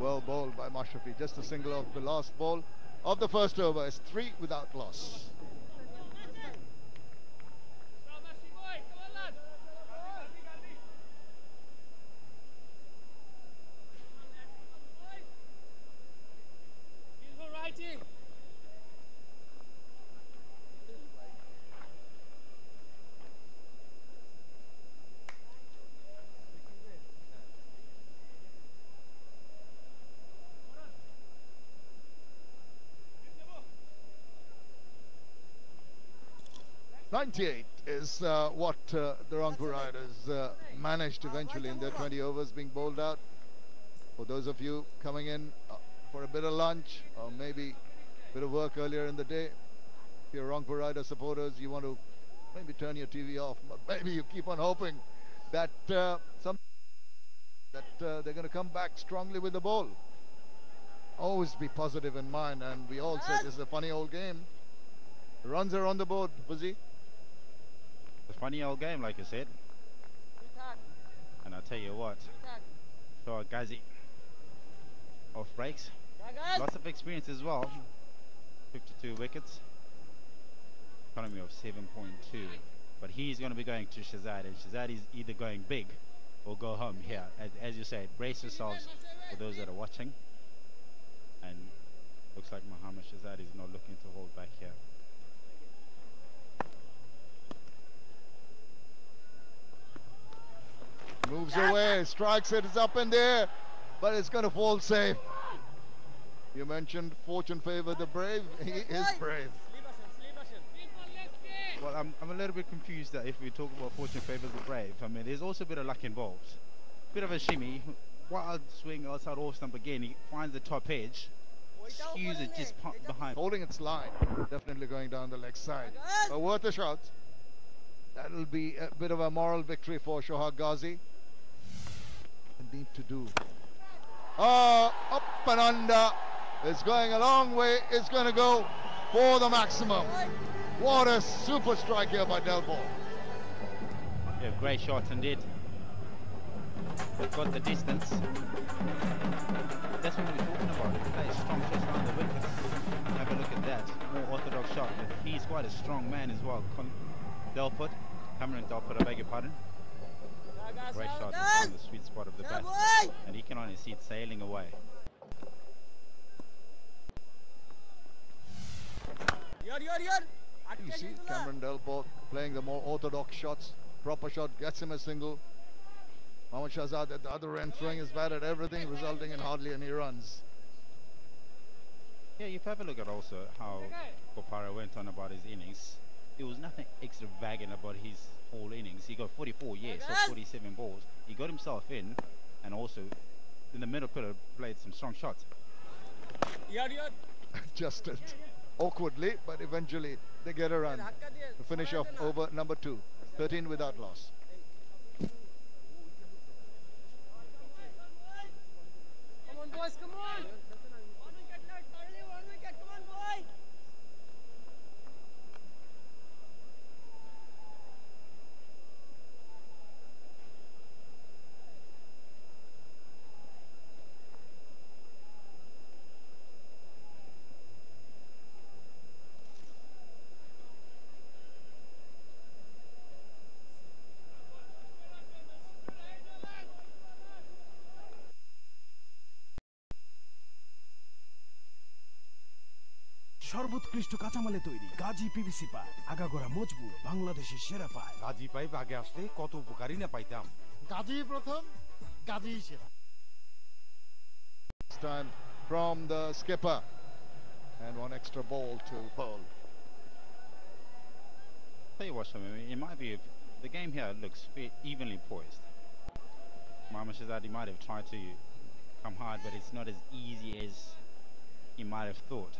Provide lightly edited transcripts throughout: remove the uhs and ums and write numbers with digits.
Well bowled by Mashrafi. Just a single of the last ball of the first over. It's 3 without loss. .98 is what the Rangpur Riders managed eventually in their 20 overs being bowled out. For those of you coming in for a bit of lunch or maybe a bit of work earlier in the day, if you're Rangpur Rider supporters, you want to maybe turn your TV off, but maybe you keep on hoping that they're going to come back strongly with the ball. Always be positive in mind, and we all said this is a funny old game. The runs are on the board, Fuzzy. A funny old game, like you said. And I'll tell you what, so Ghazi off breaks, lots of experience as well. 52 wickets, economy of 7.2. But he's going to be going to Shahzad, and Shahzad is either going big or go home here. As you said, brace yourselves for those that are watching. And looks like Mohammad Shahzad is not looking to hold back here. Moves away, strikes it, it's up in there, but it's going to fall safe. You mentioned fortune favor the brave. He is brave. Well, I'm a little bit confused that if we talk about fortune favors the brave, I mean, there's also a bit of luck involved. Bit of a shimmy, wild swing outside off stump again. He finds the top edge, skews it just behind. Holding its line, definitely going down the leg side. But worth a shot. That'll be a bit of a moral victory for Shohag Ghazi. Need to do. Up and under. It's going a long way. It's going to go for the maximum. What a super strike here by Delball. Yeah, great shot indeed. They've got the distance. That's what we're talking about. Play strong shots around the wicket. Have a look at that. More orthodox shot. But he's quite a strong man as well. Delput. Cameron Delput, I beg your pardon. Great shot on the sweet spot of the bat, and he can only see it sailing away. You see Cameron Delport playing the more orthodox shots. Proper shot gets him a single. Mohammad Shahzad at the other end throwing his bat at everything, resulting in hardly any runs. Yeah, you have a look at also how Kopara went on about his innings. There was nothing extravagant about his whole innings. He got 44 years, so 47 balls. He got himself in, and also in the middle pillar played some strong shots. Adjusted awkwardly, but eventually they get a run. The finish of over number 2, 13 without loss. Come on, boys, come on! সর্বোৎকৃষ্ট কাঁচামালে তৈরি Gazi PVC pipe আগাগোড়া মজবুত বাংলাদেশের সেরা pipe Gazi pipe আগে আসলে কত উপকারী না পাইতাম গাজী প্রথম গাজী সেরা This time from the skipper and one extra ball to bowl. Tell you what, Shami, in my view, the game here looks evenly poised. Mohammad Shahzad, he might have tried to come hard, but it's not as easy as he might have thought.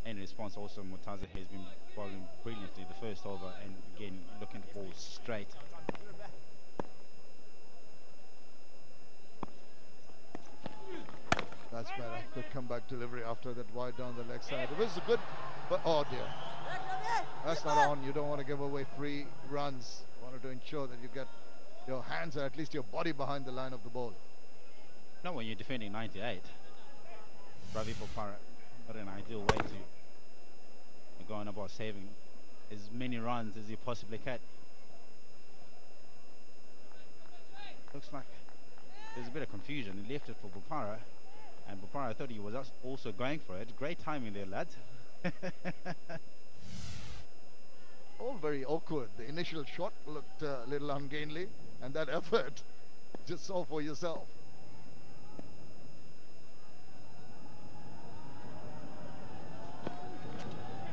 In response, also Murtaza has been bowling brilliantly the first over, and again looking to bowl straight. That's better. Good comeback delivery after that wide down the leg side. It was a good, but oh dear. That's not on. You don't want to give away free runs. You want to ensure that you get your hands or at least your body behind the line of the ball. Not when you're defending 98. Ravi Bopara, not an ideal way to go on about saving as many runs as you possibly can. Looks like there's a bit of confusion. He left it for Bopara, and Bopara thought he was also going for it. Great timing there, lads. All very awkward. The initial shot looked a little ungainly, and that effort, just saw for yourself.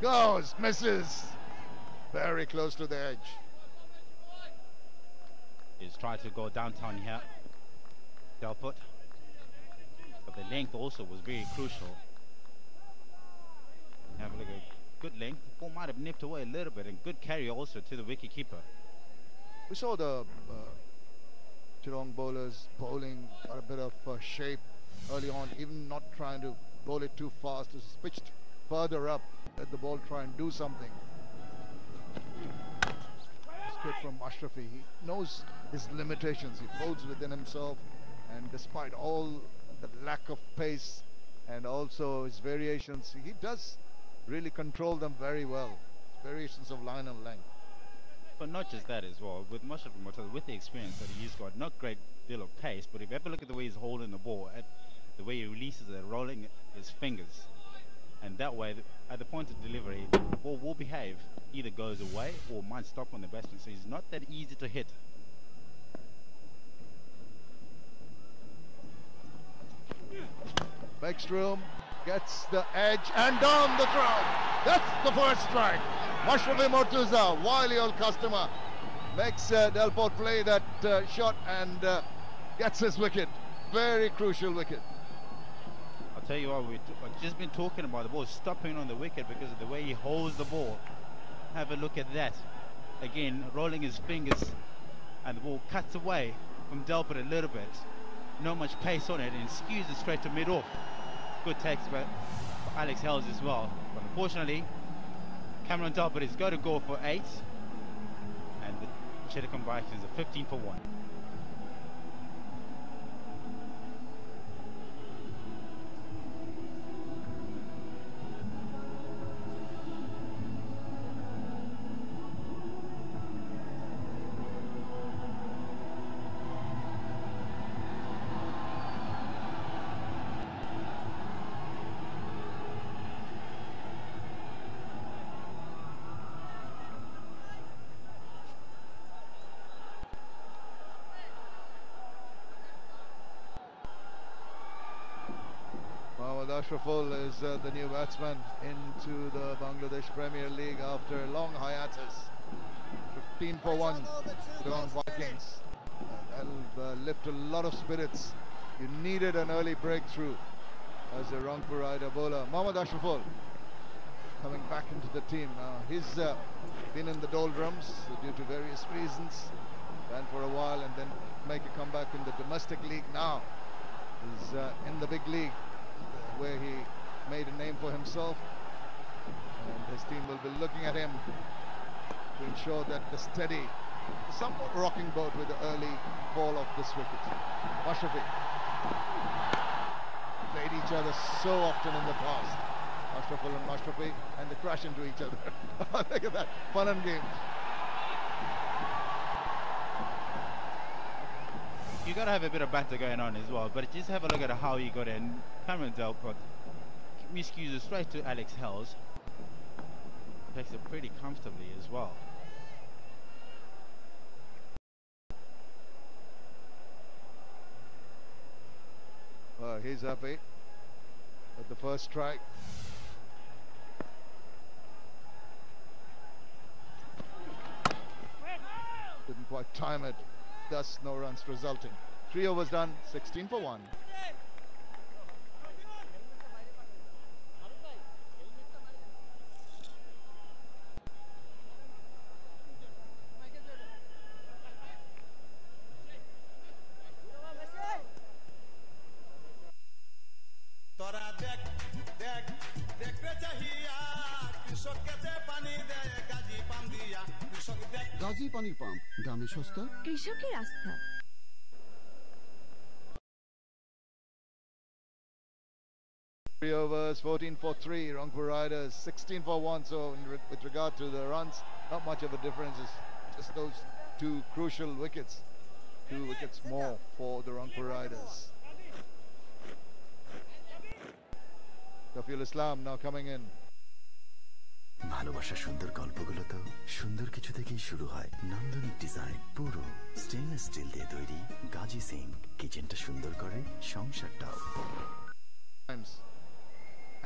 Goes, misses. Very close to the edge. He's tried to go downtown here. Delput. But the length also was very crucial. Have a look at good length. The ball might have nipped away a little bit, and good carry also to the wicket keeper. We saw the Chittagong bowlers bowling got a bit of shape early on, even not trying to bowl it too fast. It's pitched further up. Let the ball try and do something. It's good from Ashrafi. He knows his limitations. He bowls within himself, and despite all the lack of pace and also his variations, he does really control them very well. Variations of line and length. But not just that as well. With Mohammad, with the experience that he's got, not great deal of pace, but if you ever look at the way he's holding the ball, at the way he releases it, rolling his fingers, and that way, at the point of delivery, the ball will behave. Either goes away or might stop on the batsman. So he's not that easy to hit. Makes room, gets the edge, and down the throw. That's the first strike. Mashrafi Murtuza, wily old customer, makes Delport play that shot and gets his wicket. Very crucial wicket. I'll tell you what, we've just been talking about the ball stopping on the wicket because of the way he holds the ball. Have a look at that. Again, rolling his fingers, and the ball cuts away from Delport a little bit. Not much pace on it, and skews it straight to mid-off. Good takes by Alex Hales as well. But unfortunately, Cameron Delport has got to go for 8, and the Chittagong Vikings are 15 for 1. Ashraful is the new batsman into the Bangladesh Premier League after a long hiatus. 15 for 1 Chittagong Vikings. That'll lift a lot of spirits. You needed an early breakthrough as a Rangpur rider bowler. Mohammad Ashraful coming back into the team now. He's been in the doldrums due to various reasons. Ran for a while and then make a comeback in the domestic league. Now he's in the big league, where he made a name for himself, and his team will be looking at him to ensure that the steady, somewhat rocking boat with the early fall of this wicket. Mashrafi played each other so often in the past, Ashraful and Mashrafi, and they crash into each other. Look at that, fun and games. You got to have a bit of banter going on as well, but just have a look at how he got in. Cameron Delport miscues it straight to Alex Hales. Takes it pretty comfortably as well. Well, he's happy with the first strike. Didn't quite time it. Thus, no runs resulting. 3 overs done, 16 for 1. Gazi পানির pump, দামে সস্তা, কৃষকের আস্থা। 3 overs, 14 for 3. Rangpur Riders 16 for 1. So with regard to the runs, not much of a difference. It's just those two crucial wickets. 2 wickets more for the Rangpur Riders. Shafiul Islam now coming in. ভালোবাসার সুন্দর গল্পগুলো তো সুন্দর কিছু থেকেই শুরু হয়। নান্দনিক ডিজাইন, পুরো স্টেনলেস স্টিল দিয়ে তৈরি গাজি সিঙ্ক কিচেনটা সুন্দর করে সংসারটাও।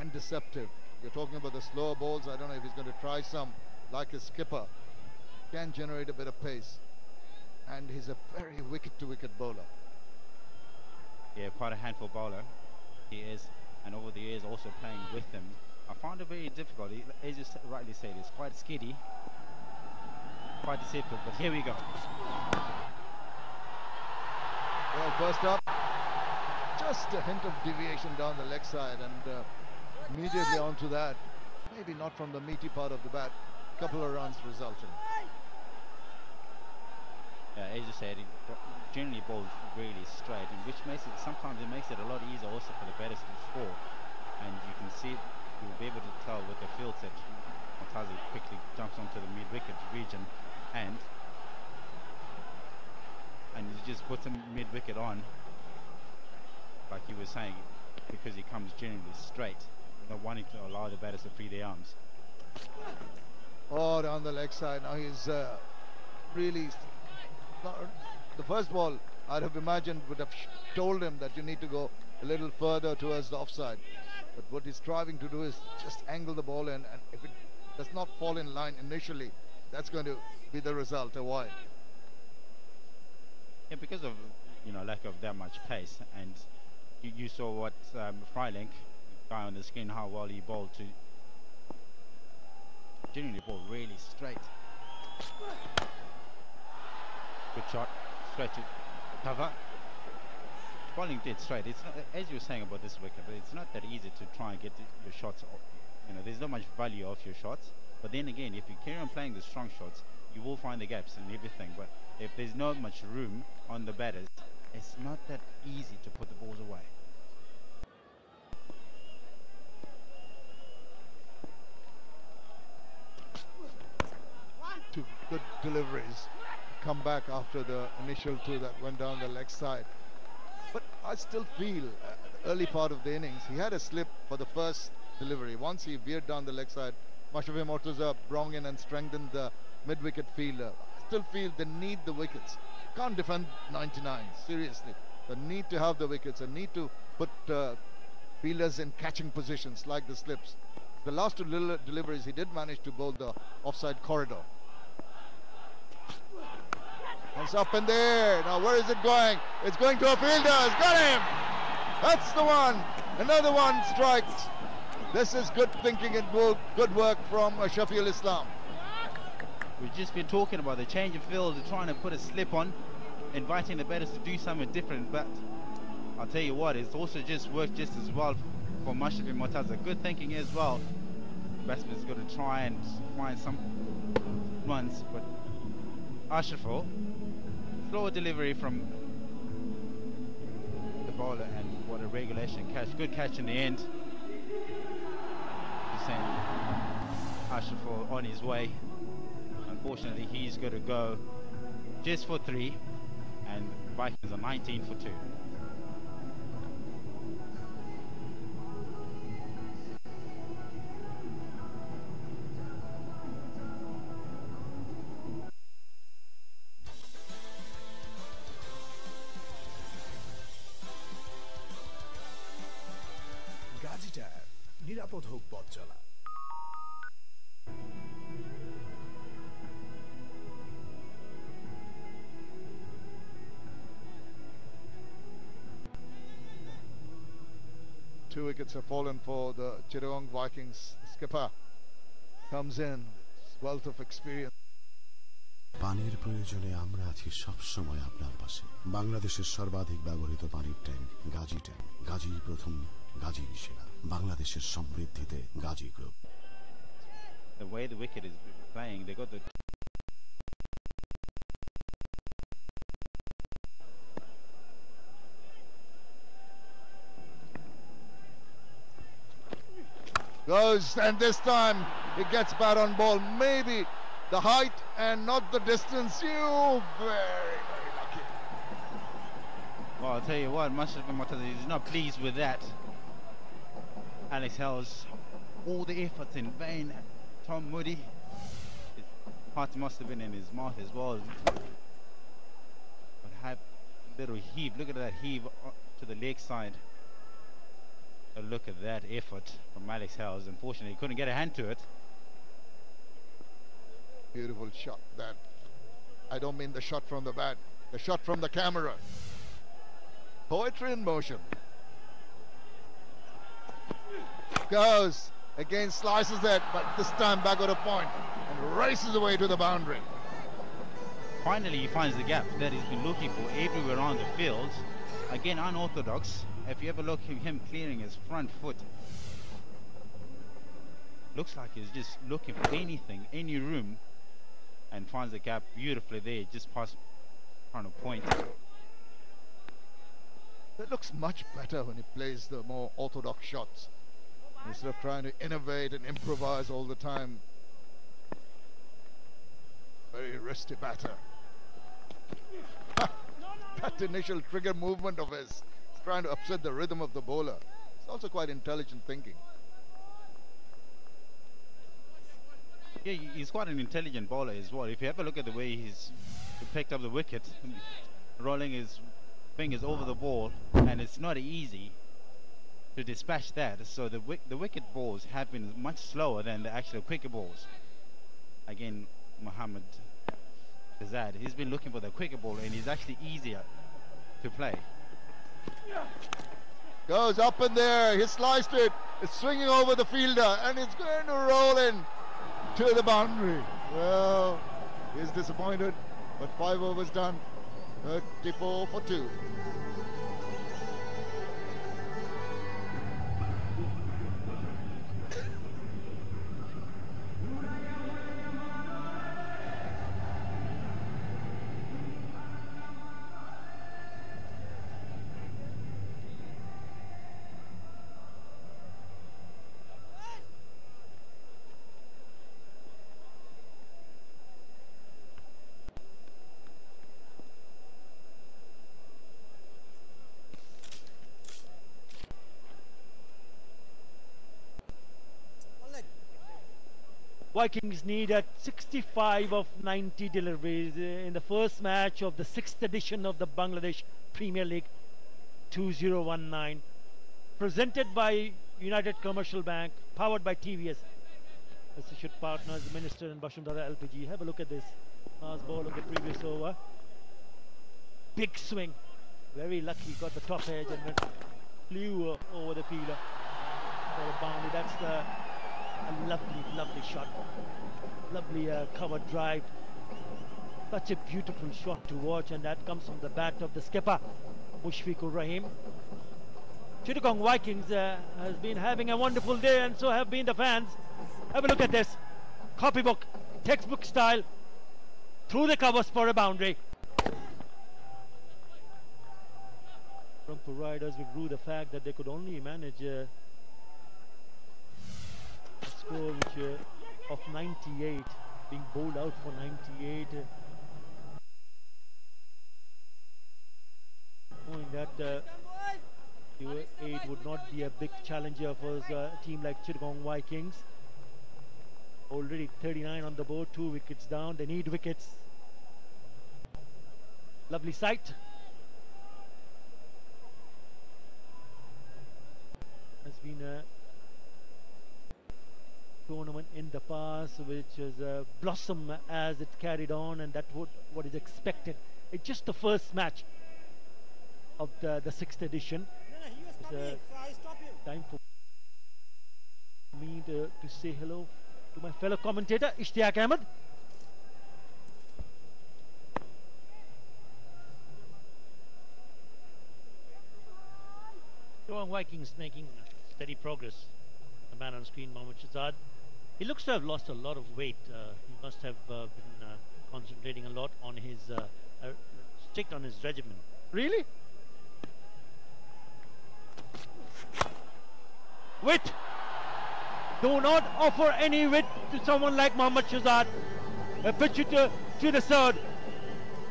And deceptive. You're talking about the slower balls. I don't know if he's going to try some like his skipper. Can generate a bit of pace. And he's a very wicket-to-wicket bowler. Yeah, quite a handful bowler. He is, and over the years also playing with them. I found it very difficult. As you rightly said, it's quite skiddy, quite deceptive, but here we go. Well, first up, just a hint of deviation down the leg side, and immediately onto that, maybe not from the meaty part of the bat, couple of runs resulting. As you said, he generally bowls really straight, and which makes it, sometimes it makes it a lot easier also for the batters to score. And you can see, you'll be able to tell with the field set, Motaza quickly jumps onto the mid-wicket region, and he just puts him mid-wicket on, like he was saying, because he comes generally straight, not wanting to allow the batters to free their arms. Oh, down the leg side. Now he's really... The first ball, I'd have imagined, would have told him that you need to go a little further towards the offside. But what he's striving to do is just angle the ball in, and if it does not fall in line initially, that's going to be the result, a wide. Yeah, because of lack of that much pace, and you saw what Freilink, guy on the screen, how well he bowled to generally bowl really straight. Good shot, straight to cover. Bowling dead straight. It's not, as you were saying about this wicket, but it's not that easy to try and get your shots. There's not much value of your shots. But then again, if you carry on playing the strong shots, you will find the gaps and everything. But if there's not much room on the batters, it's not that easy to put the balls away. Two good deliveries. Come back after the initial 2 that went down the leg side. But I still feel the early part of the innings, he had a slip for the first delivery. Once he veered down the leg side, Mohammad Shahzad brought in and strengthened the mid-wicket fielder. I still feel they need the wickets. Can't defend 99, seriously. They need to have the wickets and need to put fielders in catching positions like the slips. The last 2 deliveries, he did manage to bowl the offside corridor. It's up in there. Now where is it going? It's going to a fielder. It's got him. That's the one. Another one strikes. This is good thinking and good work from Shafiul Islam. We've just been talking about the change of field, trying to put a slip on, inviting the batters to do something different. But I'll tell you what, it's also just worked just as well for Mohammad Motaza. Good thinking as well. The batsman's got to try and find some runs, but Ashraful, slower delivery from the bowler, and what a regulation catch. Good catch in the end. He's saying Ashraful on his way. Unfortunately, he's got to go just for 3, and Vikings are 19 for 2. নিরাপদ হোক পথ চলা। Two wickets have fallen for the Chittagong Vikings. Skipper comes in, wealth of experience. পানির প্রয়োজনে আমরা আছি সব সময় আপনার পাশে। বাংলাদেশের সর্বাধিক ব্যবহৃত পানির ট্যাঙ্ক গাজী ট্যাঙ্ক। গাজী প্রথম, গাজী সেরা। বাংলাদেশের সমৃদ্ধিতে Gazi group. The way the wicket is playing, they got the Goes, and this time it gets bat on ball. Maybe the height and not the distance. You very lucky. Well, I'll tell you what, Mushraf Murtaza is not pleased with that. Alex Hales, all the efforts in vain. Tom Moody, his heart must have been in his mouth as well. But have a little heave. Look at that heave to the leg side. A look at that effort from Alex Hales. Unfortunately, he couldn't get a hand to it. Beautiful shot. That I don't mean the shot from the bat, the shot from the camera. Poetry in motion. Goes again, slices it, but this time back at a point and races away to the boundary. Finally, he finds the gap that he's been looking for everywhere on the field. Again, unorthodox. If you ever look at him clearing his front foot, looks like he's just looking for anything, any room, and finds the gap beautifully there, just past front of point. It looks much better when he plays the more orthodox shots instead of trying to innovate and improvise all the time. Very risky batter. That initial trigger movement of his, trying to upset the rhythm of the bowler. It's also quite intelligent thinking. Yeah, he's quite an intelligent bowler as well. If you have a look at the way he's picked up the wicket, rolling his fingers over the ball, and it's not easy to dispatch that. So the wicket balls have been much slower than the actual quicker balls. Again, Mohammad Shahzad, he's been looking for the quicker ball, and he's actually easier to play. Goes up in there, he sliced it, it's swinging over the fielder, and it's going to roll in to the boundary. Well, he's disappointed, but 5 overs done, 34 for 2. Vikings need at 65 of 90 deliveries in the first match of the 6th edition of the Bangladesh Premier League 2019. Presented by United Commercial Bank, powered by TVS. Associate partners, Minister and Bashundara LPG. Have a look at this. Last ball of the previous over. Big swing. Very lucky, got the top edge and went flew over the fielder for a boundary. That's a lovely shot. Lovely cover drive. Such a beautiful shot to watch, and that comes from the bat of the skipper, Mushfiqur Rahim. Chittagong Vikings has been having a wonderful day, and so have been the fans. Have a look at this. Copybook, textbook style, through the covers for a boundary. Rangpur Riders withdrew the fact that they could only manage a score which of 98, being bowled out for 98. Knowing that 8 would not be a big challenger for a team like Chittagong Vikings. Already 39 on the board, 2 wickets down. They need wickets. Lovely sight. Has been a tournament in the past which has blossomed as it carried on, and that what is expected. It's just the first match of the 6th edition. It's time for me to say hello to my fellow commentator Ishtiaq Ahmed. Chittagong Vikings making steady progress. The man on screen, Mohammad Shahzad. He looks to have lost a lot of weight. He must have been concentrating a lot on his strict on his regimen. Really? Wait! Do not offer any width to someone like Mohammad Shahzad. A pitch it to the third.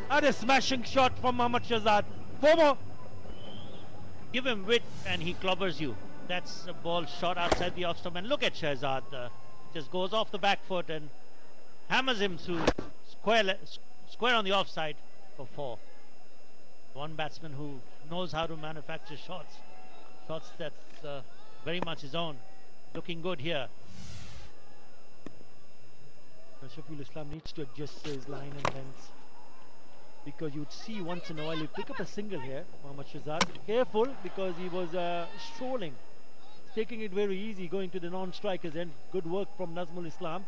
And a smashing shot from Mohammad Shahzad. 4 more. Give him width and he clobbers you. That's a ball shot outside the off stump. And look at Shahzad. Just goes off the back foot and hammers him through square on the offside for 4. One batsman who knows how to manufacture shots. Shots that's very much his own. Looking good here. Shafiul Islam needs to adjust his line and length, because you'd see once in a while he'd pick up a single here. Mohammad Shahzad, careful, because he was strolling, taking it very easy, going to the non-strikers end. Good work from Nazmul Islam,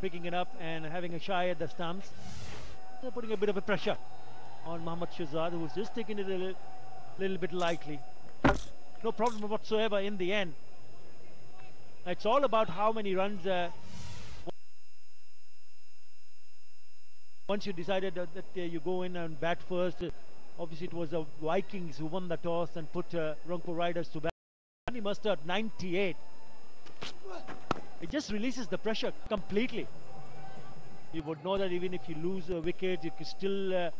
picking it up and having a shy at the stumps. They're putting a bit of a pressure on Mohammad Shahzad, who was just taking it a little bit lightly. No problem whatsoever in the end. It's all about how many runs. Once you decided that you go in and bat first, obviously it was the Vikings who won the toss and put Rangpur Riders to bat. And he mustered 98. It just releases the pressure completely. You would know that even if you lose a wicket, you can still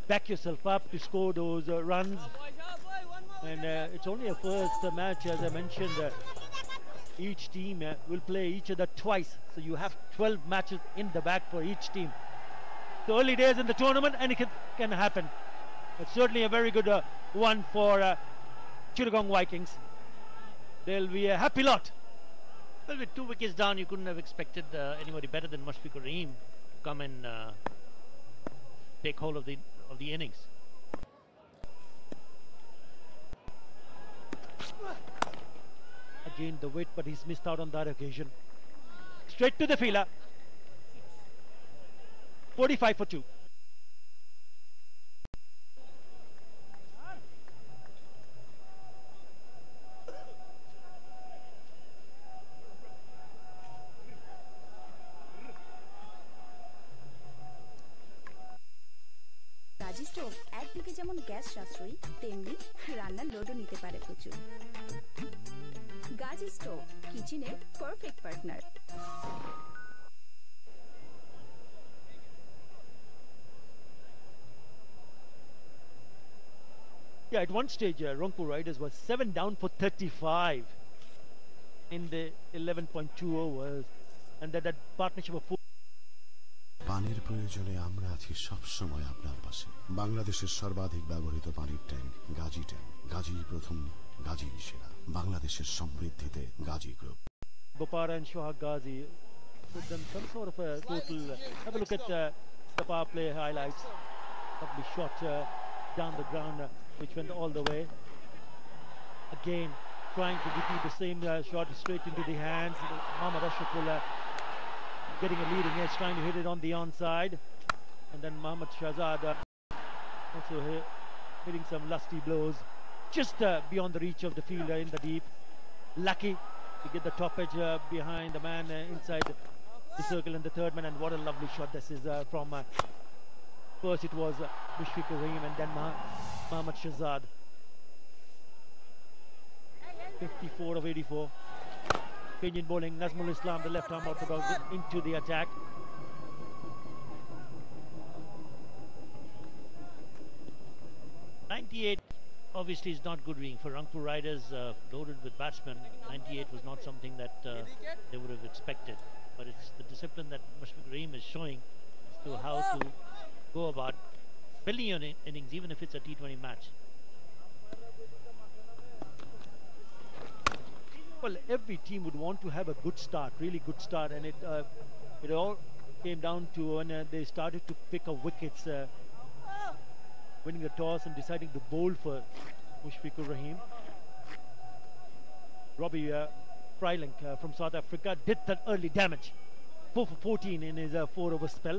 back yourself up to score those runs. And it's only a first match, as I mentioned. Each team will play each other twice, so you have 12 matches in the bag for each team. The early days in the tournament, and it can happen. It's certainly a very good one for Chittagong Vikings. They'll be a happy lot. Well, with 2 wickets down, you couldn't have expected anybody better than Mashfiqur Rahim to come and take hold of the innings. Again the weight, but he's missed out on that occasion. Straight to the fielder. 45 for 2. Gazi stove একদিকে যেমন gas সাশ্রয়ী, তেমনি রান্নার লোডও নিতে পারে প্রচুর। Gazi stove কিচেনের perfect partner. Yeah, at one stage Rangpur Riders was 7 down for 35 in the 11.2 overs, and that partnership of 4. পানির প্রয়োজনে আমরা আছি সব সময় আপনার পাশে। বাংলাদেশের সর্বাধিক ব্যবহৃত পানির ট্যাঙ্ক গাজী ট্যাঙ্ক। গাজী প্রথম, গাজী সেরা। বাংলাদেশের সমৃদ্ধিতে Gazi group. Bopara and Shohag Ghazi put them some sort of a total. Have a look at the power play highlights. Lovely shot down the ground, which went all the way. Again, trying to repeat the same shot straight into the hands. Mohammad Ashraful getting a leading edge, trying to hit it on the onside. And then Mohammad Shahzad also hitting some lusty blows just beyond the reach of the fielder in the deep. Lucky to get the top edge behind the man inside the circle and the third man. And what a lovely shot this is from first it was Mashfiqur Rahim and then Mohammad Shahzad. 54 of 84. Pinion bowling, Nazmul Islam, the left arm orthodox, into the attack. .98 obviously is not good reading for Rangpur Riders, loaded with batsmen. 98 was not something that they would have expected, but it's the discipline that Mashfiqur Rahim is showing as to how to go about building your innings, even if it's a T20 match. Well, every team would want to have a good start, really good start, and it all came down to when they started to pick up wickets, winning the toss and deciding to bowl for Mashfiqur Rahim. Robbie Freiling from South Africa did that early damage. 4 for 14 in his 4-over spell.